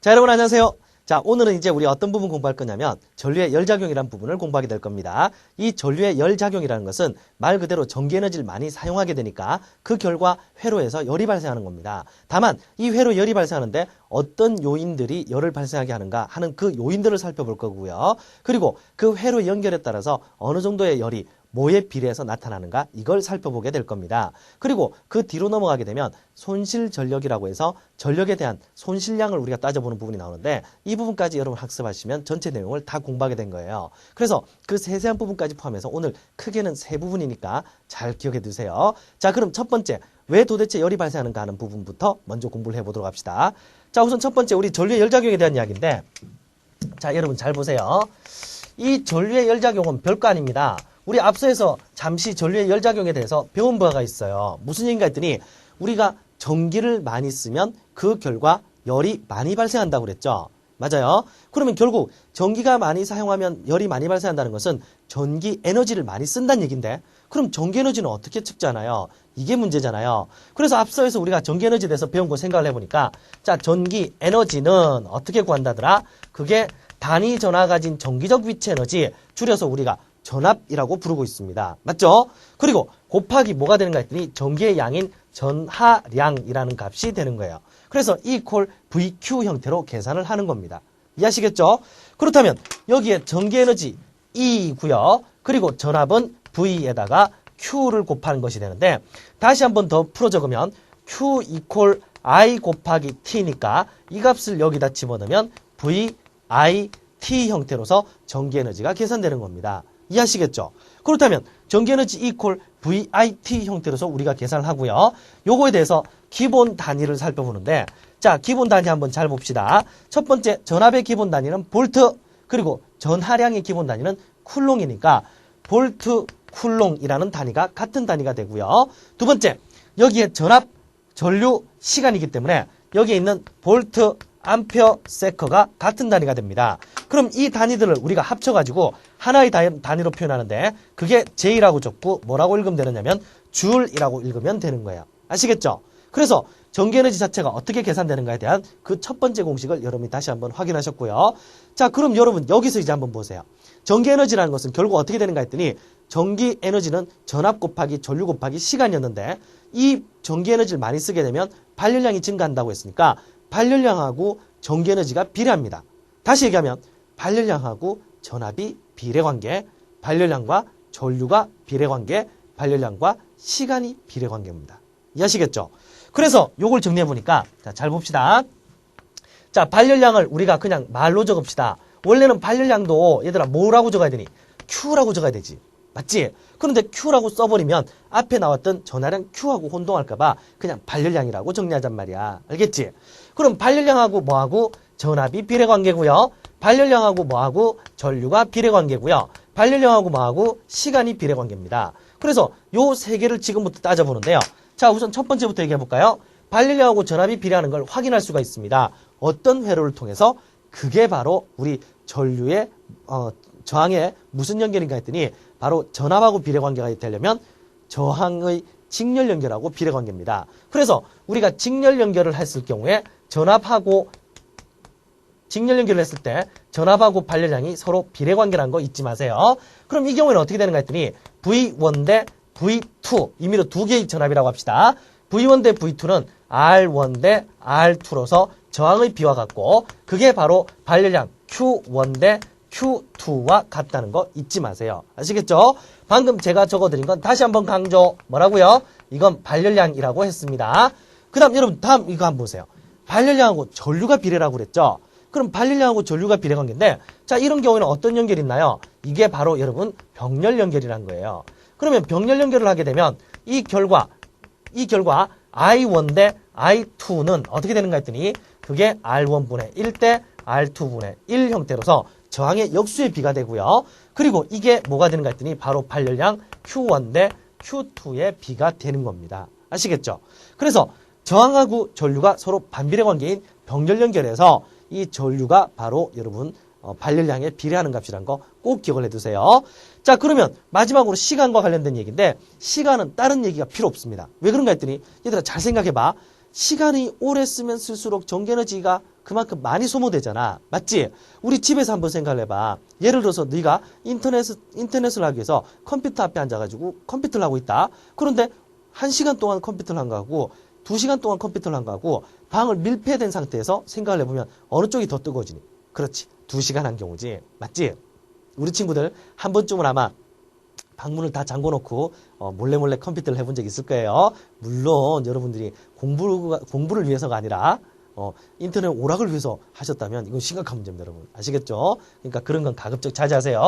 자, 여러분 안녕하세요. 자, 오늘은 이제 우리 어떤 부분 공부할 거냐면 전류의 열작용이라는 부분을 공부하게 될 겁니다. 이 전류의 열작용이라는 것은 말 그대로 전기에너지를 많이 사용하게 되니까 그 결과 회로에서 열이 발생하는 겁니다. 다만 이 회로 열이 발생하는데 어떤 요인들이 열을 발생하게 하는가 하는 그 요인들을 살펴볼 거고요. 그리고 그 회로 연결에 따라서 어느 정도의 열이 뭐에 비례해서 나타나는가 이걸 살펴보게 될 겁니다. 그리고 그 뒤로 넘어가게 되면 손실전력이라고 해서 전력에 대한 손실량을 우리가 따져보는 부분이 나오는데 이 부분까지 여러분 학습하시면 전체 내용을 다 공부하게 된 거예요. 그래서 그 세세한 부분까지 포함해서 오늘 크게는 세 부분이니까 잘 기억해 두세요. 자, 그럼 첫 번째 왜 도대체 열이 발생하는가 하는 부분부터 먼저 공부를 해보도록 합시다. 자, 우선 첫 번째 우리 전류의 열작용에 대한 이야기인데 자, 여러분 잘 보세요. 이 전류의 열작용은 별거 아닙니다. 우리 앞서에서 잠시 전류의 열작용에 대해서 배운 바가 있어요. 무슨 얘기인가 했더니 우리가 전기를 많이 쓰면 그 결과 열이 많이 발생한다고 그랬죠. 맞아요. 그러면 결국 전기가 많이 사용하면 열이 많이 발생한다는 것은 전기 에너지를 많이 쓴다는 얘기인데 그럼 전기 에너지는 어떻게 측정하나요? 이게 문제잖아요. 그래서 앞서에서 우리가 전기 에너지에 대해서 배운 거 생각을 해보니까 자, 전기 에너지는 어떻게 구한다더라? 그게 단위 전하 가진 전기적 위치 에너지 줄여서 우리가 전압이라고 부르고 있습니다. 맞죠? 그리고 곱하기 뭐가 되는가 했더니 전기의 양인 전하량이라는 값이 되는 거예요. 그래서 equal VQ 형태로 계산을 하는 겁니다. 이해하시겠죠? 그렇다면 여기에 전기에너지 E고요. 그리고 전압은 V에다가 Q를 곱하는 것이 되는데 다시 한번 더 풀어 적으면 Q equal I 곱하기 T니까 이 값을 여기다 집어넣으면 VIT 형태로서 전기에너지가 계산되는 겁니다. 이해하시겠죠? 그렇다면 전기에너지 equal VIT 형태로서 우리가 계산을 하고요. 요거에 대해서 기본 단위를 살펴보는데 자, 기본 단위 한번 잘 봅시다. 첫 번째 전압의 기본 단위는 볼트 그리고 전하량의 기본 단위는 쿨롱이니까 볼트 쿨롱이라는 단위가 같은 단위가 되고요. 두 번째 여기에 전압, 전류, 시간이기 때문에 여기에 있는 볼트, 암페어, 세커가 같은 단위가 됩니다. 그럼 이 단위들을 우리가 합쳐가지고 하나의 단위로 표현하는데 그게 J라고 적고 뭐라고 읽으면 되느냐면 줄이라고 읽으면 되는 거예요. 아시겠죠? 그래서 전기에너지 자체가 어떻게 계산되는가에 대한 그 첫 번째 공식을 여러분이 다시 한번 확인하셨고요. 자, 그럼 여러분 여기서 이제 한번 보세요. 전기에너지라는 것은 결국 어떻게 되는가 했더니 전기에너지는 전압 곱하기 전류 곱하기 시간이었는데 이 전기에너지를 많이 쓰게 되면 발열량이 증가한다고 했으니까 발열량하고 전기에너지가 비례합니다. 다시 얘기하면 발열량하고 전압이 비례관계, 발열량과 전류가 비례관계, 발열량과 시간이 비례관계입니다. 이해하시겠죠? 그래서 요걸 정리해보니까 자, 잘 봅시다. 자, 발열량을 우리가 그냥 말로 적읍시다. 원래는 발열량도 얘들아 뭐라고 적어야 되니? Q라고 적어야 되지. 맞지? 그런데 Q라고 써버리면 앞에 나왔던 전하량 Q하고 혼동할까봐 그냥 발열량이라고 정리하잔 말이야. 알겠지? 그럼 발열량하고 뭐하고 전압이 비례관계고요. 발열량하고 뭐하고 전류가 비례관계고요. 발열량하고 뭐하고 시간이 비례관계입니다. 그래서 요 세 개를 지금부터 따져보는데요. 자, 우선 첫 번째부터 얘기해볼까요? 발열량하고 전압이 비례하는 걸 확인할 수가 있습니다. 어떤 회로를 통해서? 그게 바로 우리 전류의 저항에 무슨 연결인가 했더니 바로 전압하고 비례관계가 되려면 저항의 직렬 연결하고 비례관계입니다. 그래서 우리가 직렬 연결을 했을 경우에 전압하고 직렬 연결을 했을 때 전압하고 발열량이 서로 비례관계라는 거 잊지 마세요. 그럼 이 경우에는 어떻게 되는가 했더니 V1 대 V2 임의로 두 개의 전압이라고 합시다. V1 대 V2는 R1 대 R2로서 저항의 비와 같고 그게 바로 발열량 Q1 대 Q2와 같다는 거 잊지 마세요. 아시겠죠? 방금 제가 적어드린 건 다시 한번 강조. 뭐라고요? 이건 발열량이라고 했습니다. 그 다음 여러분 다음 이거 한번 보세요. 발열량하고 전류가 비례라고 그랬죠? 그럼 발열량하고 전류가 비례관계인데 자, 이런 경우에는 어떤 연결이 있나요? 이게 바로 여러분 병렬 연결이란 거예요. 그러면 병렬 연결을 하게 되면 이 결과 I1 대 I2는 어떻게 되는가 했더니 그게 R1분의 1 대 R2분의 1 형태로서 저항의 역수의 비가 되고요. 그리고 이게 뭐가 되는가 했더니 바로 발열량 Q1 대 Q2의 비가 되는 겁니다. 아시겠죠? 그래서 저항하고 전류가 서로 반비례 관계인 병렬 연결에서 이 전류가 바로 여러분 발열량에 비례하는 값이라는 거 꼭 기억을 해두세요. 자, 그러면 마지막으로 시간과 관련된 얘기인데 시간은 다른 얘기가 필요 없습니다. 왜 그런가 했더니 얘들아 잘 생각해봐. 시간이 오래 쓰면 쓸수록 전기에너지가 그만큼 많이 소모되잖아. 맞지? 우리 집에서 한번 생각을 해봐. 예를 들어서 네가 인터넷을 하기 위해서 컴퓨터 앞에 앉아가지고 컴퓨터를 하고 있다. 그런데 1시간 동안 컴퓨터를 한 거하고 2시간 동안 컴퓨터를 한 거하고 방을 밀폐된 상태에서 생각을 해보면 어느 쪽이 더 뜨거워지니? 그렇지. 2시간 한 경우지. 맞지? 우리 친구들 한 번쯤은 아마 방문을 다 잠궈놓고 몰래 컴퓨터를 해본 적 있을 거예요. 물론 여러분들이 공부를 위해서가 아니라 인터넷 오락을 위해서 하셨다면 이건 심각한 문제입니다, 여러분. 아시겠죠? 그러니까 그런 건 가급적 자제하세요.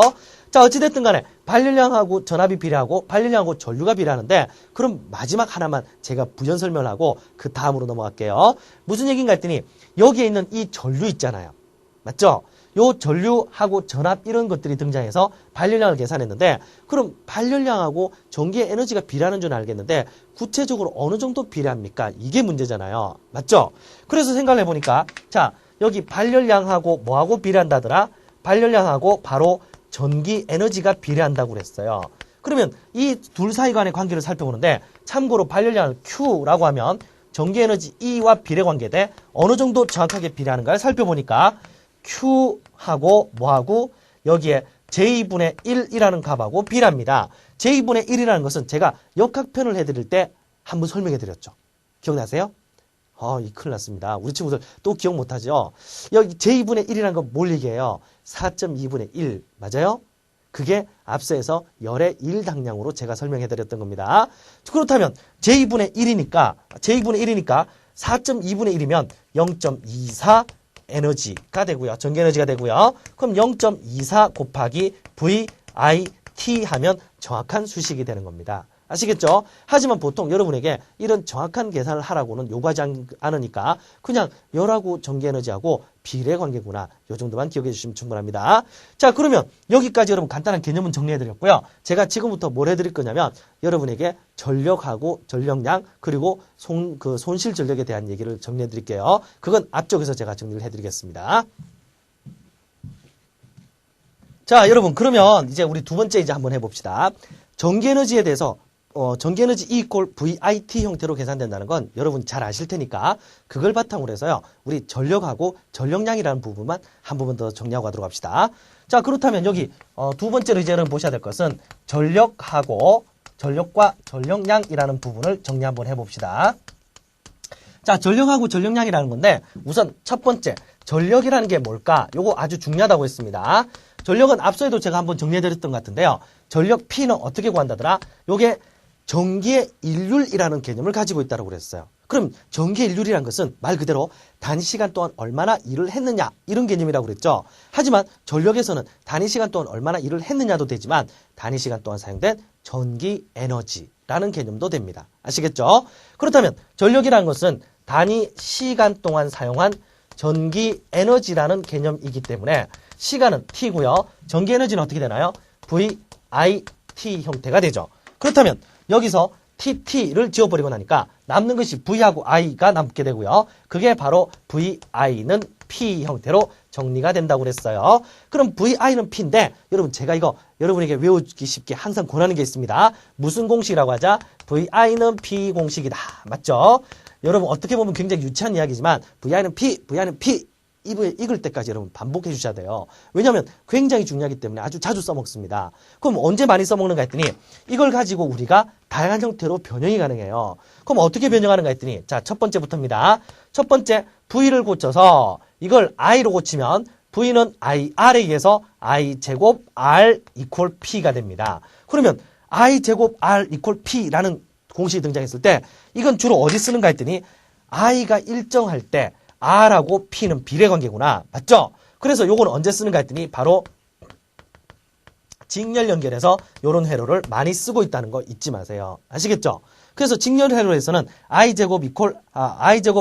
자, 어찌됐든 간에 발열량하고 전압이 비례하고 발열량하고 전류가 비례하는데 그럼 마지막 하나만 제가 부연 설명을 하고 그 다음으로 넘어갈게요. 무슨 얘기인가 했더니 여기에 있는 이 전류 있잖아요. 맞죠? 요 전류하고 전압 이런 것들이 등장해서 발열량을 계산했는데 그럼 발열량하고 전기의 에너지가 비례하는 줄 알겠는데 구체적으로 어느 정도 비례합니까? 이게 문제잖아요. 맞죠? 그래서 생각을 해보니까 자 여기 발열량하고 뭐하고 비례한다더라? 발열량하고 바로 전기 에너지가 비례한다고 그랬어요. 그러면 이 둘 사이 간의 관계를 살펴보는데 참고로 발열량을 Q라고 하면 전기 에너지 E와 비례 관계대 어느 정도 정확하게 비례하는가를 살펴보니까 Q하고 뭐하고 여기에 J분의 1이라는 값하고 비례합니다. J분의 1이라는 것은 제가 역학편을 해드릴 때 한번 설명해드렸죠. 기억나세요? 이 큰일 났습니다. 우리 친구들 또 기억 못하죠? 여기 J분의 1이라는 건 뭘 얘기해요? 4.2분의 1 맞아요? 그게 앞서에서 열의 1당량으로 제가 설명해드렸던 겁니다. 그렇다면 J분의 1이니까 4.2분의 1이면 0.24 에너지가 되고요. 전기 에너지가 되고요. 그럼 0.24 곱하기 VIT 하면 정확한 수식이 되는 겁니다. 아시겠죠? 하지만 보통 여러분에게 이런 정확한 계산을 하라고는 요구하지 않으니까 그냥 열하고 전기 에너지하고 비례 관계구나. 요 정도만 기억해 주시면 충분합니다. 자, 그러면 여기까지 여러분 간단한 개념은 정리해 드렸고요. 제가 지금부터 뭘 해드릴 거냐면 여러분에게 전력하고 전력량 그리고 손실 전력에 대한 얘기를 정리해 드릴게요. 그건 앞쪽에서 제가 정리를 해 드리겠습니다. 자, 여러분 그러면 이제 우리 두 번째 이제 한번 해봅시다. 전기 에너지에 대해서 전기 에너지 E 이퀄 VIT 형태로 계산된다는 건 여러분 잘 아실 테니까 그걸 바탕으로 해서요. 우리 전력하고 전력량이라는 부분만 한 부분 더 정리하고 가도록 합시다. 자, 그렇다면 여기 두 번째로 이제 여러분 보셔야 될 것은 전력과 전력량이라는 부분을 정리 한번 해봅시다. 자, 전력하고 전력량이라는 건데 우선 첫 번째 전력이라는 게 뭘까? 요거 아주 중요하다고 했습니다. 전력은 앞서에도 제가 한번 정리해드렸던 것 같은데요. 전력 P는 어떻게 구한다더라? 요게 전기의 일률이라는 개념을 가지고 있다고 그랬어요. 그럼 전기의 일률이라는 것은 말 그대로 단시간 동안 얼마나 일을 했느냐 이런 개념이라고 그랬죠. 하지만 전력에서는 단시간 동안 얼마나 일을 했느냐도 되지만 단시간 동안 사용된 전기 에너지라는 개념도 됩니다. 아시겠죠? 그렇다면 전력이라는 것은 단시간 동안 사용한 전기 에너지라는 개념이기 때문에 시간은 T고요. 전기 에너지는 어떻게 되나요? VIT 형태가 되죠. 그렇다면 여기서 TT를 지워버리고 나니까 남는 것이 V하고 I가 남게 되고요. 그게 바로 VI는 P 형태로 정리가 된다고 그랬어요. 그럼 VI는 P인데 여러분 제가 이거 여러분에게 외우기 쉽게 항상 권하는 게 있습니다. 무슨 공식이라고 하자? VI는 P 공식이다. 맞죠? 여러분 어떻게 보면 굉장히 유치한 이야기지만 VI는 P 읽을 때까지 여러분 반복해 주셔야 돼요. 왜냐하면 굉장히 중요하기 때문에 아주 자주 써먹습니다. 그럼 언제 많이 써먹는가 했더니 이걸 가지고 우리가 다양한 형태로 변형이 가능해요. 그럼 어떻게 변형하는가 했더니 자, 첫 번째부터입니다. 첫 번째 V를 고쳐서 이걸 I로 고치면 V는 IR에 의해서 I제곱 R 이퀄 P가 됩니다. 그러면 I제곱 R 이퀄 P라는 공식이 등장했을 때 이건 주로 어디 쓰는가 했더니 I가 일정할 때 R하고 P는 비례관계구나. 맞죠? 그래서 요거는 언제 쓰는가 했더니 바로 직렬 연결해서 요런 회로를 많이 쓰고 있다는 거 잊지 마세요. 아시겠죠? 그래서 직렬 회로에서는 I제곱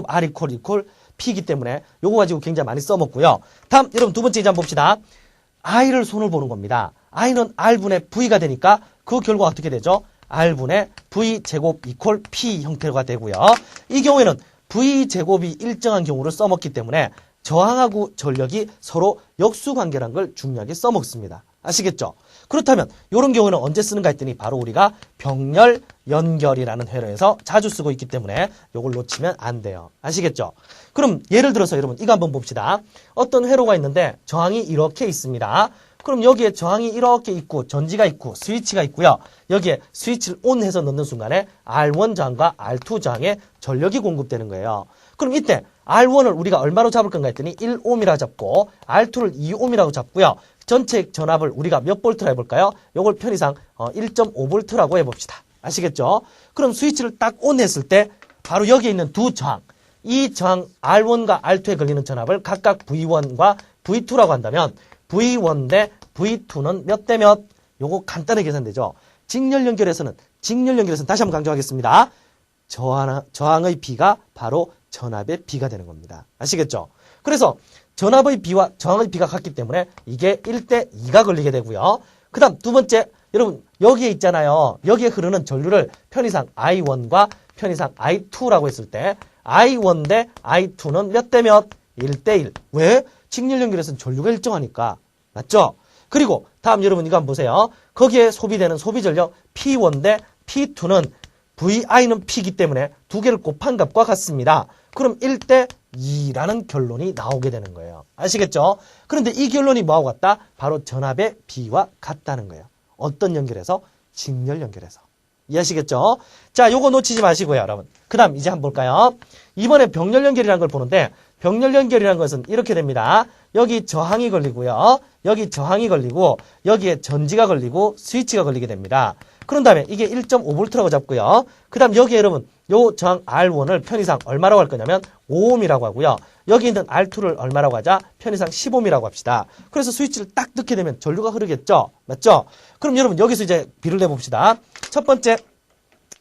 R 이퀄 P이기 때문에 요거 가지고 굉장히 많이 써먹고요. 다음 여러분 두 번째 이제 한번 봅시다. I를 손을 보는 겁니다. I는 R분의 V가 되니까 그 결과 어떻게 되죠? R분의 V제곱 이퀄 P 형태가 되고요. 이 경우에는 V제곱이 일정한 경우를 써먹기 때문에 저항하고 전력이 서로 역수관계라는 걸 중요하게 써먹습니다. 아시겠죠? 그렇다면 이런 경우는 언제 쓰는가 했더니 바로 우리가 병렬 연결이라는 회로에서 자주 쓰고 있기 때문에 이걸 놓치면 안 돼요. 아시겠죠? 그럼 예를 들어서 여러분 이거 한번 봅시다. 어떤 회로가 있는데 저항이 이렇게 있습니다. 그럼 여기에 저항이 이렇게 있고 전지가 있고 스위치가 있고요. 여기에 스위치를 ON해서 넣는 순간에 R1 저항과 R2 저항에 전력이 공급되는 거예요. 그럼 이때 R1을 우리가 얼마로 잡을 건가 했더니 1ohm이라고 잡고 R2를 2ohm이라고 잡고요. 전체 전압을 우리가 몇 볼트라 해볼까요? 요걸 편의상 1.5V라고 해봅시다. 아시겠죠? 그럼 스위치를 딱 ON했을 때 바로 여기에 있는 두 저항, 이 저항 R1과 R2에 걸리는 전압을 각각 V1과 V2라고 한다면 V1 대 V2는 몇 대 몇? 요거 간단하게 계산되죠. 직렬 연결에서는 다시 한번 강조하겠습니다. 저항의 B가 바로 전압의 B가 되는 겁니다. 아시겠죠? 그래서 전압의 B와 저항의 B가 같기 때문에 이게 1대 2가 걸리게 되고요. 그 다음 두 번째, 여러분 여기에 있잖아요. 여기에 흐르는 전류를 편의상 I1과 편의상 I2라고 했을 때 I1 대 I2는 몇 대 몇? 1대 1. 왜? 직렬 연결에서는 전류가 일정하니까. 맞죠? 그리고 다음 여러분 이거 한번 보세요. 거기에 소비되는 소비 전력 P1 대 P2는 VI는 P이기 때문에 두 개를 곱한 값과 같습니다. 그럼 1대 2라는 결론이 나오게 되는 거예요. 아시겠죠? 그런데 이 결론이 뭐하고 같다? 바로 전압의 B와 같다는 거예요. 어떤 연결에서? 직렬 연결에서. 이해하시겠죠? 자, 요거 놓치지 마시고요, 여러분. 그 다음 이제 한번 볼까요? 이번에 병렬 연결이라는 걸 보는데 병렬 연결이라는 것은 이렇게 됩니다. 여기 저항이 걸리고요. 여기 저항이 걸리고 여기에 전지가 걸리고 스위치가 걸리게 됩니다. 그런 다음에 이게 1.5V라고 잡고요. 그 다음 여기에 여러분 요 저항 R1을 편의상 얼마라고 할 거냐면 5ohm이라고 하고요. 여기 있는 R2를 얼마라고 하자? 편의상 10ohm이라고 합시다. 그래서 스위치를 딱 넣게 되면 전류가 흐르겠죠? 맞죠? 그럼 여러분 여기서 이제 비를 내봅시다. 첫 번째,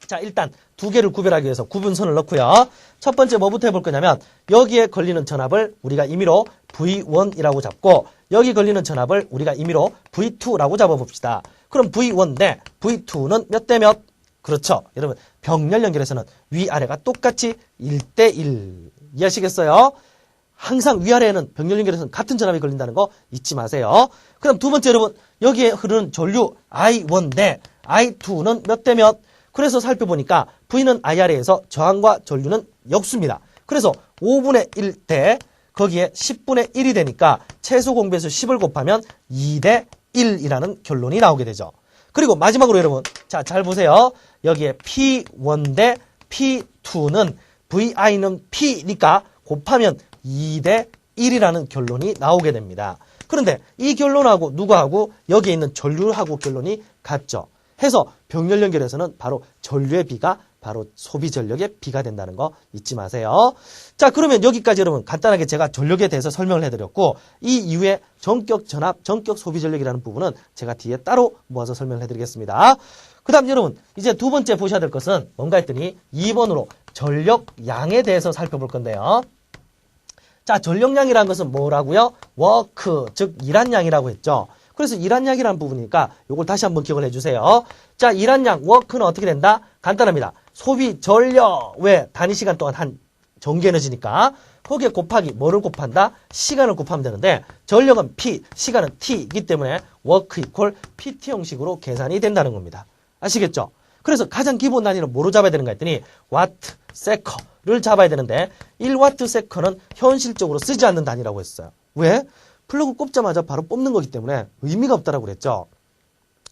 자 일단 두 개를 구별하기 위해서 구분선을 넣고요. 첫 번째 뭐부터 해볼 거냐면 여기에 걸리는 전압을 우리가 임의로 V1이라고 잡고 여기 걸리는 전압을 우리가 임의로 V2라고 잡아봅시다. 그럼 V1 대 V2는 몇 대 몇? 그렇죠. 여러분 병렬 연결에서는 위아래가 똑같이 1대 1. 이해하시겠어요? 항상 위아래에는 병렬 연결에서는 같은 전압이 걸린다는 거 잊지 마세요. 그 다음 두 번째 여러분 여기에 흐르는 전류 I1 대 I2는 몇 대 몇? 그래서 살펴보니까 V는 I 아래에서 저항과 전류는 역수입니다. 그래서 5분의 1 대 거기에 10분의 1이 되니까 최소 공배수 10을 곱하면 2대 1이라는 결론이 나오게 되죠. 그리고 마지막으로 여러분 자, 잘 보세요. 여기에 P1 대 P2는 VI는 P니까 곱하면 2대 1이라는 결론이 나오게 됩니다. 그런데 이 결론하고 누구하고 여기에 있는 전류하고 결론이 같죠. 해서 병렬 연결에서는 바로 전류의 B가 바로 소비 전력의 B가 된다는 거 잊지 마세요. 자, 그러면 여기까지 여러분 간단하게 제가 전력에 대해서 설명을 해드렸고 이 이후에 전격 전압, 전격 소비 전력이라는 부분은 제가 뒤에 따로 모아서 설명을 해드리겠습니다. 그 다음 여러분 이제 두 번째 보셔야 될 것은 뭔가 했더니 2번으로 전력량에 대해서 살펴볼 건데요. 자, 전력량이라는 것은 뭐라고요? 워크, 즉 일한 양이라고 했죠. 그래서 일한 양이라는 부분이니까 이걸 다시 한번 기억을 해주세요. 자, 일한 양, 워크는 어떻게 된다? 간단합니다. 소비 전력, 왜? 단위 시간 동안 한 전기 에너지니까 거기에 곱하기 뭐를 곱한다? 시간을 곱하면 되는데 전력은 P, 시간은 T이기 때문에 워크 이퀄 PT 형식으로 계산이 된다는 겁니다. 아시겠죠? 그래서 가장 기본 단위는 뭐로 잡아야 되는가 했더니 와트, 세커를 잡아야 되는데 1와트 세커는 현실적으로 쓰지 않는 단위라고 했어요. 왜? 플러그 꼽자마자 바로 뽑는 거기 때문에 의미가 없다라고 그랬죠.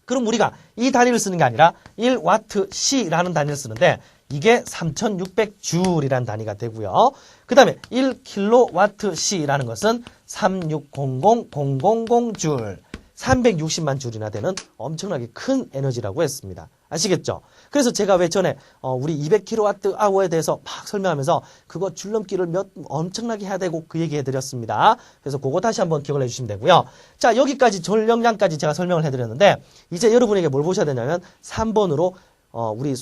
그럼 우리가 이 단위를 쓰는 게 아니라 1와트시라는 단위를 쓰는데 이게 3600줄이라는 단위가 되고요. 그 다음에 1kWh라는 것은 3600000줄, 360만 줄이나 되는 엄청나게 큰 에너지라고 했습니다. 아시겠죠? 그래서 제가 왜 전에 우리 200kWh에 대해서 막 설명하면서 그거 줄넘기를 엄청나게 해야 되고 그 얘기 해드렸습니다. 그래서 그거 다시 한번 기억을 해주시면 되고요. 자, 여기까지 전력량까지 제가 설명을 해드렸는데 이제 여러분에게 뭘 보셔야 되냐면 3번으로 우리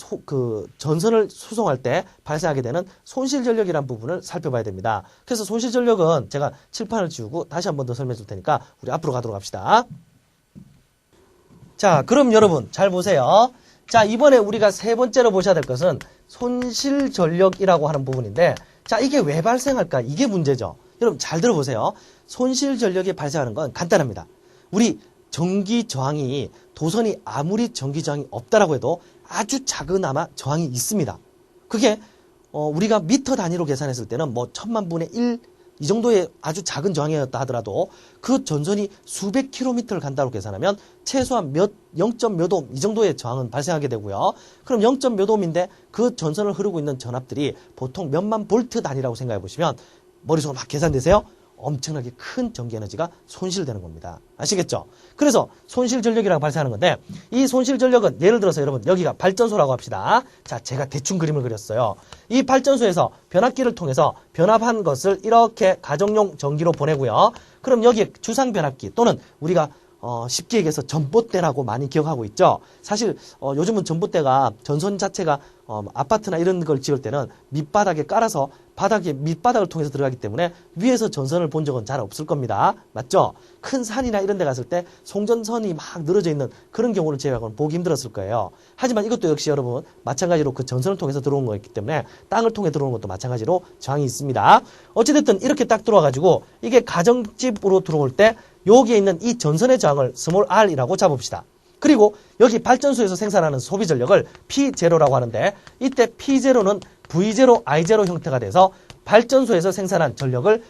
전선을 수송할 때 발생하게 되는 손실 전력이라는 부분을 살펴봐야 됩니다. 그래서 손실 전력은 제가 칠판을 지우고 다시 한 번 더 설명해 줄 테니까 우리 앞으로 가도록 합시다. 자, 그럼 여러분 잘 보세요. 자, 이번에 우리가 세 번째로 보셔야 될 것은 손실 전력이라고 하는 부분인데 자, 이게 왜 발생할까? 이게 문제죠. 여러분 잘 들어보세요. 손실 전력이 발생하는 건 간단합니다. 우리 전기 저항이 도선이 아무리 전기 저항이 없다라고 해도 아주 작은아마 저항이 있습니다. 그게 우리가 미터 단위로 계산했을 때는 뭐 1000만분의 1 이 정도의 아주 작은 저항이었다 하더라도 그 전선이 수백 킬로미터를 간다고 계산하면 최소한 0점 몇 옴 이 정도의 저항은 발생하게 되고요. 그럼 0점 몇 옴인데 그 전선을 흐르고 있는 전압들이 보통 몇만 볼트 단위라고 생각해 보시면 머릿속으로 막 계산되세요? 엄청나게 큰 전기 에너지가 손실되는 겁니다. 아시겠죠? 그래서 손실 전력이라고 발생하는 건데 이 손실 전력은 예를 들어서 여러분 여기가 발전소라고 합시다. 자, 제가 대충 그림을 그렸어요. 이 발전소에서 변압기를 통해서 변압한 것을 이렇게 가정용 전기로 보내고요. 그럼 여기에 주상 변압기 또는 우리가 쉽게 얘기해서 전봇대라고 많이 기억하고 있죠. 사실 요즘은 전봇대가 전선 자체가 아파트나 이런 걸 지을 때는 밑바닥에 깔아서 밑바닥을 통해서 들어가기 때문에 위에서 전선을 본 적은 잘 없을 겁니다. 맞죠? 큰 산이나 이런 데 갔을 때 송전선이 막 늘어져 있는 그런 경우를 제외하고는 보기 힘들었을 거예요. 하지만 이것도 역시 여러분 마찬가지로 그 전선을 통해서 들어온 거였기 때문에 땅을 통해 들어오는 것도 마찬가지로 저항이 있습니다. 어찌됐든 이렇게 딱 들어와가지고 이게 가정집으로 들어올 때 여기에 있는 이 전선의 저항을 스몰 r이라고 잡읍시다. 그리고 여기 발전소에서 생산하는 소비 전력을 P0라고 하는데 이때 P0는 V0, I0 형태가 돼서 발전소에서 생산한 전력을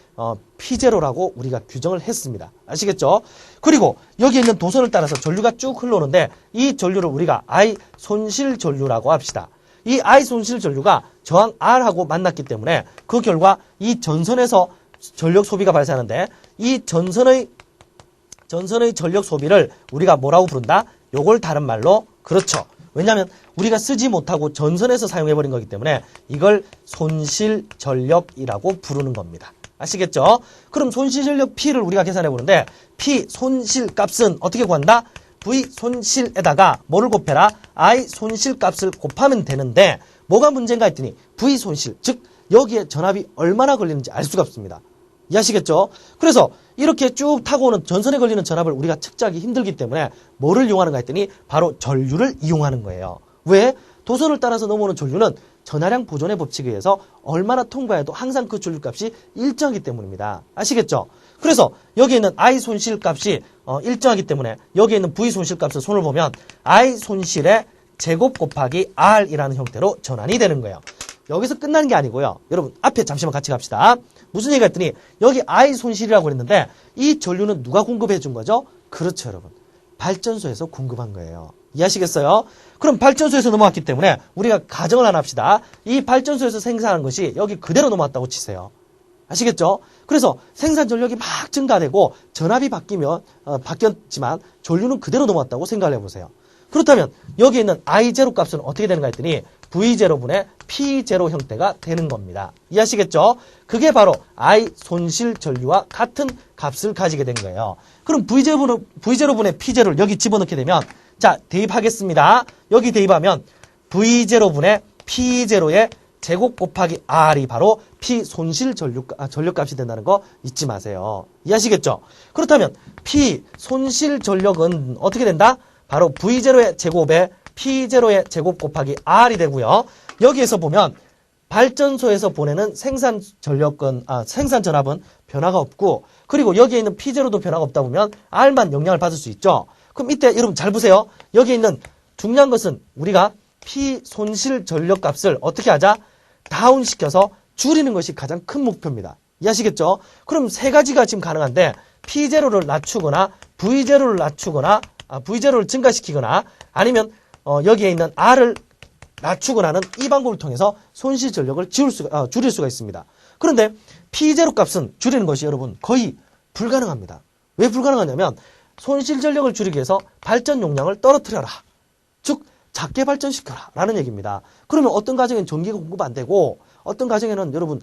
P0라고 우리가 규정을 했습니다. 아시겠죠? 그리고 여기 있는 도선을 따라서 전류가 쭉 흘러오는데 이 전류를 우리가 I 손실 전류라고 합시다. 이 I 손실 전류가 저항 R하고 만났기 때문에 그 결과 이 전선에서 전력 소비가 발생하는데 이 전선의 전력 소비를 우리가 뭐라고 부른다? 요걸 다른 말로 그렇죠. 왜냐하면 우리가 쓰지 못하고 전선에서 사용해버린 거기 때문에 이걸 손실 전력이라고 부르는 겁니다. 아시겠죠? 그럼 손실 전력 P를 우리가 계산해보는데 P 손실 값은 어떻게 구한다? V 손실에다가 뭐를 곱해라? I 손실 값을 곱하면 되는데 뭐가 문제인가 했더니 V 손실, 즉 여기에 전압이 얼마나 걸리는지 알 수가 없습니다. 이해하시겠죠? 그래서 이렇게 쭉 타고 오는 전선에 걸리는 전압을 우리가 측정하기 힘들기 때문에 뭐를 이용하는가 했더니 바로 전류를 이용하는 거예요. 왜? 도선을 따라서 넘어오는 전류는 전하량 보존의 법칙에 의해서 얼마나 통과해도 항상 그 전류값이 일정하기 때문입니다. 아시겠죠? 그래서 여기에 있는 I 손실값이 일정하기 때문에 여기에 있는 V 손실값을 손을 보면 I 손실의 제곱 곱하기 R이라는 형태로 전환이 되는 거예요. 여기서 끝나는 게 아니고요. 여러분 앞에 잠시만 같이 갑시다. 무슨 얘기가 했더니 여기 I 손실이라고 그랬는데 이 전류는 누가 공급해 준 거죠? 그렇죠, 여러분. 발전소에서 공급한 거예요. 이해하시겠어요? 그럼 발전소에서 넘어왔기 때문에 우리가 가정을 하나 합시다. 이 발전소에서 생산한 것이 여기 그대로 넘어왔다고 치세요. 아시겠죠? 그래서 생산 전력이 막 증가되고 전압이 바뀌었지만 전류는 그대로 넘어왔다고 생각을 해보세요. 그렇다면 여기 있는 I0 값은 어떻게 되는가 했더니 V0분의 P0 형태가 되는 겁니다. 이해하시겠죠? 그게 바로 I 손실 전류와 같은 값을 가지게 된 거예요. 그럼 V0분의 P0를 여기 집어넣게 되면 자, 대입하겠습니다. 여기 대입하면 V0분의 P0의 제곱 곱하기 R이 바로 P 손실 전력값이 된다는 거 잊지 마세요. 이해하시겠죠? 그렇다면 P 손실 전력은 어떻게 된다? 바로 V0의 제곱에 P0의 제곱 곱하기 R이 되고요. 여기에서 보면 발전소에서 보내는 생산 전압은 변화가 없고 그리고 여기에 있는 P0도 변화가 없다 보면 R만 영향을 받을 수 있죠. 그럼 이때 여러분 잘 보세요. 여기 있는 중요한 것은 우리가 P 손실 전력 값을 어떻게 하자? 다운시켜서 줄이는 것이 가장 큰 목표입니다. 이해하시겠죠? 그럼 세 가지가 지금 가능한데 P0를 낮추거나 V0를 증가시키거나 아니면 여기에 있는 R을 낮추거나는 이 방법을 통해서 손실 전력을 줄일 수가 있습니다. 그런데 P0 값은 줄이는 것이 여러분 거의 불가능합니다. 왜 불가능하냐면 손실 전력을 줄이기 위해서 발전 용량을 떨어뜨려라. 즉 작게 발전시켜라 라는 얘기입니다. 그러면 어떤 가정에는 전기가 공급 안 되고 어떤 가정에는 여러분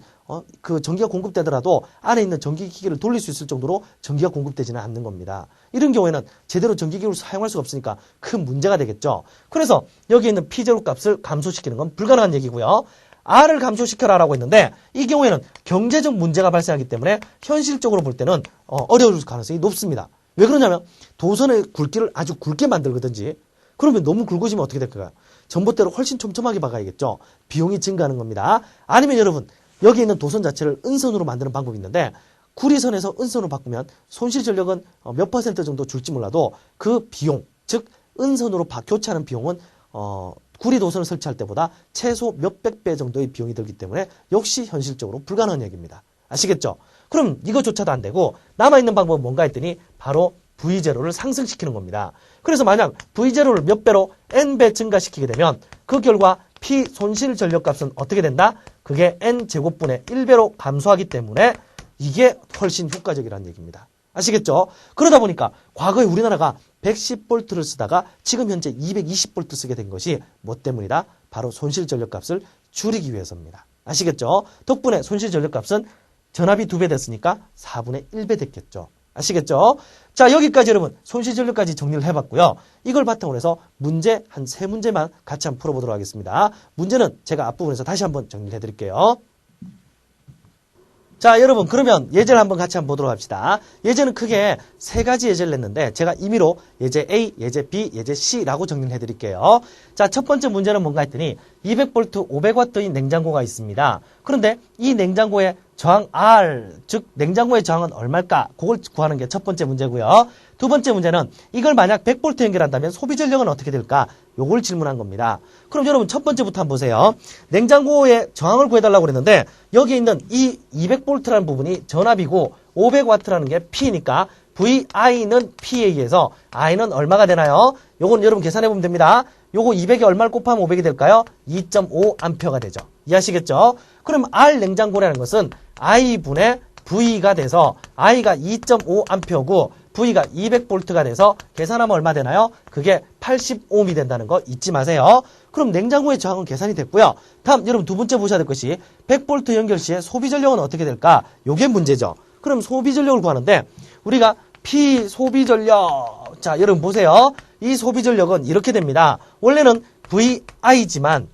그 전기가 공급되더라도 안에 있는 전기기기를 돌릴 수 있을 정도로 전기가 공급되지는 않는 겁니다. 이런 경우에는 제대로 전기기기를 사용할 수가 없으니까 큰 문제가 되겠죠. 그래서 여기 있는 P0 값을 감소시키는 건 불가능한 얘기고요. R을 감소시켜라라고 했는데 이 경우에는 경제적 문제가 발생하기 때문에 현실적으로 볼 때는 어려울 가능성이 높습니다. 왜 그러냐면 도선의 굵기를 아주 굵게 만들거든지 그러면 너무 굵어지면 어떻게 될까요? 전봇대로 훨씬 촘촘하게 박아야겠죠. 비용이 증가하는 겁니다. 아니면 여러분 여기 있는 도선 자체를 은선으로 만드는 방법이 있는데 구리선에서 은선으로 바꾸면 손실 전력은 몇 퍼센트 정도 줄지 몰라도 그 비용, 즉 은선으로 교체하는 비용은 구리 도선을 설치할 때보다 최소 몇백 배 정도의 비용이 들기 때문에 역시 현실적으로 불가능한 얘기입니다. 아시겠죠? 그럼 이거조차도 안 되고 남아있는 방법은 뭔가 했더니 바로 V0를 상승시키는 겁니다. 그래서 만약 V0를 몇 배로 N배 증가시키게 되면 그 결과 P 손실 전력값은 어떻게 된다? 그게 N제곱분의 1배로 감소하기 때문에 이게 훨씬 효과적이라는 얘기입니다. 아시겠죠? 그러다 보니까 과거에 우리나라가 110V를 쓰다가 지금 현재 220V 쓰게 된 것이 뭐 때문이다? 바로 손실 전력값을 줄이기 위해서입니다. 아시겠죠? 덕분에 손실 전력값은 전압이 2배 됐으니까 4분의 1배 됐겠죠. 아시겠죠? 자, 여기까지 여러분 손실 전력까지 정리를 해봤고요. 이걸 바탕으로 해서 문제 한 3문제만 같이 한번 풀어보도록 하겠습니다. 문제는 제가 앞부분에서 다시 한번 정리를 해드릴게요. 자, 여러분 그러면 예제를 한번 같이 한번 보도록 합시다. 예제는 크게 3가지 예제를 냈는데 제가 임의로 예제 A, 예제 B, 예제 C라고 정리를 해드릴게요. 자, 첫 번째 문제는 뭔가 했더니 200V 500W인 냉장고가 있습니다. 그런데 이 냉장고의 저항 R, 즉 냉장고의 저항은 얼마일까? 그걸 구하는 게 첫 번째 문제고요. 두 번째 문제는 이걸 만약 100V 연결한다면 소비 전력은 어떻게 될까? 요걸 질문한 겁니다. 그럼 여러분 첫 번째부터 한번 보세요. 냉장고의 저항을 구해달라고 그랬는데 여기 있는 이 200V라는 부분이 전압이고 500W라는 게 P니까 VI는 P에 의해서 I는 얼마가 되나요? 요건 여러분 계산해보면 됩니다. 요거 200에 얼마를 곱하면 500이 될까요? 2.5A가 되죠. 이해하시겠죠? 그럼 R 냉장고라는 것은 I분의 V가 돼서 I가 2.5A고 V가 200V가 돼서 계산하면 얼마 되나요? 그게 80ohm이 된다는 거 잊지 마세요. 그럼 냉장고의 저항은 계산이 됐고요. 다음 여러분 두 번째 보셔야 될 것이 100V 연결 시에 소비 전력은 어떻게 될까? 요게 문제죠. 그럼 소비 전력을 구하는데 우리가 P 소비 전력, 자 여러분 보세요. 이 소비 전력은 이렇게 됩니다. 원래는 VI지만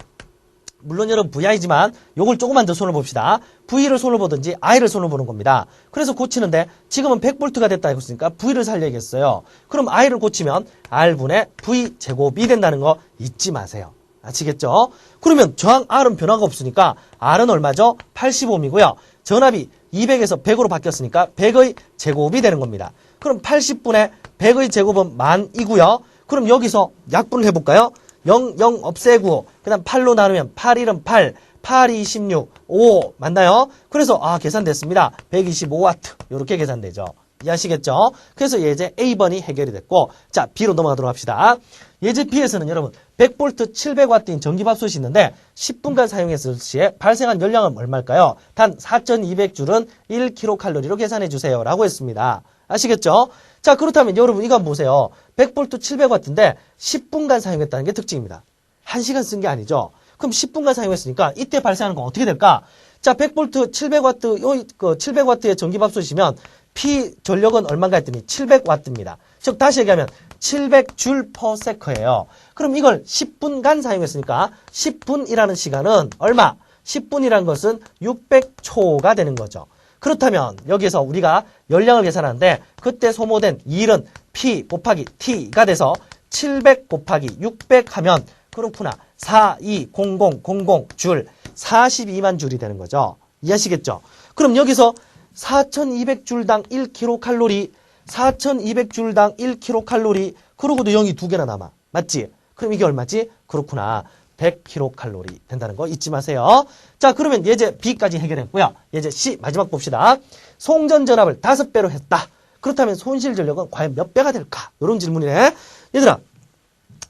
물론 여러분 VI지만 요걸 조금만 더 손을 봅시다. V를 손을 보든지 I를 손을 보는 겁니다. 그래서 고치는데 지금은 100V가 됐다 했으니까 V를 살려야겠어요. 그럼 I를 고치면 R분의 V 제곱이 된다는 거 잊지 마세요. 아시겠죠? 그러면 저항 R은 변화가 없으니까 R은 얼마죠? 80ohm이고요. 전압이 200에서 100으로 바뀌었으니까 100의 제곱이 되는 겁니다. 그럼 80분의 100의 제곱은 10,000이고요. 그럼 여기서 약분을 해볼까요? 0, 0 없애고 그 다음 8로 나누면 8, 1은 8, 8, 2, 16, 5 맞나요? 그래서 계산됐습니다. 125W 이렇게 계산되죠. 이해하시겠죠? 그래서 예제 A번이 해결이 됐고 자 B로 넘어가도록 합시다. 예제 B에서는 여러분 100V 700W인 전기밥솥이 있는데 10분간 사용했을 시에 발생한 열량은 얼마일까요? 단 4200줄은 1kcal로 계산해 주세요 라고 했습니다. 아시겠죠? 자 그렇다면 여러분 이거 한번 보세요. 100V 700W인데 10분간 사용했다는 게 특징입니다. 1시간 쓴 게 아니죠. 그럼 10분간 사용했으니까 이때 발생하는 건 어떻게 될까? 자 100V 700W 700W의 전기밥솥이면 P 전력은 얼마인가 했더니 700W입니다. 즉 다시 얘기하면 700J/S예요. 그럼 이걸 10분간 사용했으니까 10분이라는 시간은 얼마? 10분이라는 것은 600초가 되는 거죠. 그렇다면 여기에서 우리가 열량을 계산하는데 그때 소모된 일은 P 곱하기 T가 돼서 700 곱하기 600 하면 그렇구나 420000줄 42만 줄이 되는 거죠. 이해하시겠죠? 그럼 여기서 4200줄당 1kcal 4200줄당 1kcal 그러고도 0이 2개나 남아. 맞지? 그럼 이게 얼마지? 그렇구나. 100kcal 된다는 거 잊지 마세요. 자, 그러면 예제 B까지 해결했고요. 예제 C 마지막 봅시다. 송전 전압을 5배로 했다. 그렇다면 손실 전력은 과연 몇 배가 될까? 이런 질문이네. 얘들아,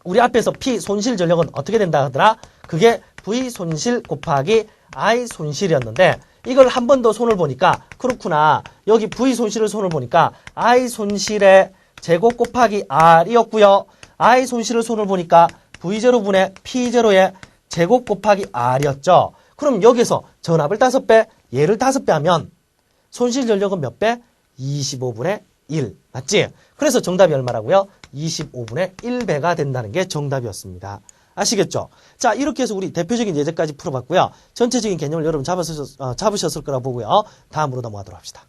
우리 앞에서 P 손실 전력은 어떻게 된다 하더라? 그게 V 손실 곱하기 I 손실이었는데 이걸 한 번 더 손을 보니까 그렇구나. 여기 V 손실을 손을 보니까 I 손실의 제곱 곱하기 R이었고요. I 손실을 손을 보니까 V0분의 P0의 제곱 곱하기 R이었죠. 그럼 여기서 전압을 5배, 얘를 5배 하면 손실 전력은 몇 배? 25분의 1. 맞지? 그래서 정답이 얼마라고요? 25분의 1배가 된다는 게 정답이었습니다. 아시겠죠? 자, 이렇게 해서 우리 대표적인 예제까지 풀어봤고요. 전체적인 개념을 여러분 잡으셨을 거라 보고요. 다음으로 넘어가도록 합시다.